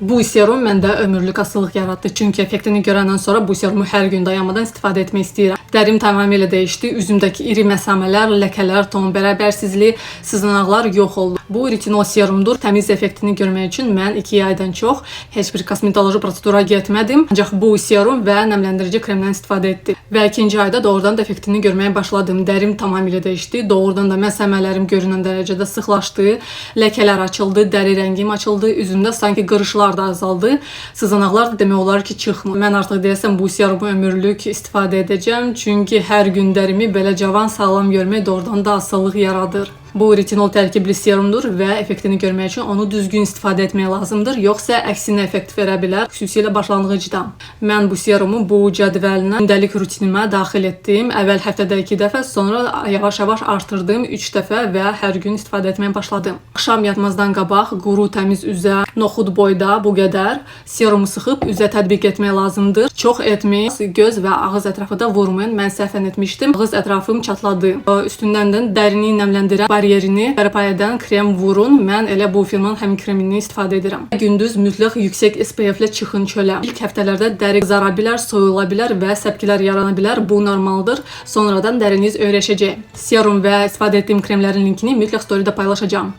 Bu serum məndə ömürlük asılılıq yaratdı. Çünki effektini görəndən sonra bu serumu hər gün dayanmadan istifadə etmək istəyirəm. Dərim tamamilə dəyişdi. Üzümdəki iri məsamələr, ləkələr, ton bərabərsizlik, sızınaqlar yox oldu. Bu retinol serumdur. Təmiz effektini görmək üçün mən 2 aydan çox heç bir kosmetoloji prosedura getmədim. Ancaq bu serum və nəmləndirici kremdən istifadə etdim. Və 2-ci ayda doğrudan da effektini görməyə başladım. Dərim tamamilə dəyişdi. Doğrudan da məsəmələrim görünən dərəcədə sıxlaşdı. Ləkələr açıldı, dəri rəngim açıldı. Üzümdə sanki qırışlar da azaldı. Sızanaqlar da demək olar ki, çıxmır. Mən artıq deyəsəm bu serumu ömürlük istifadə edəcəm. Çünki hər gün dərimi belə cavan, sağlam görmək doğrudan da asıllıq yaradır. Bu retinol tərkibli serumdur və effektini görmək üçün onu düzgün istifadə etmək lazımdır. Yoxsa əksinə effekt verə bilər, xüsusilə başlanğıcda. Mən bu serumu bu cədvəlinə gündəlik rutinimə daxil etdim. Əvvəl həftədə 2 dəfə, sonra yavaş-yavaş artırdım 3 dəfə və hər gün istifadə etməyə başladım. Axşam yatmazdan qabaq quru təmiz üzə, noxud boyda bu qədər serumu sıxıb üzə tətbiq etmək lazımdır. Çox etməyin, göz və ağız ətrafı da vurmayın. Mən səhvən etmişdim. Ağız ətrafım çatladı. Üstündən də dərini nəmləndirən bariyerini bərpa edən krem vurun. Mən elə bu firmanın həmin kremini istifadə edirəm. Gündüz mütləq yüksək SPF-lə çıxın çölə. İlk həftələrdə dəri qızara bilər, soyula bilər və səpkilər yarana bilər. Bu normaldır. Sonradan dəriniz öyrəşəcək. Serum və istifadə etdiyim kremlərin linkini mütləq storydə paylaşacağım.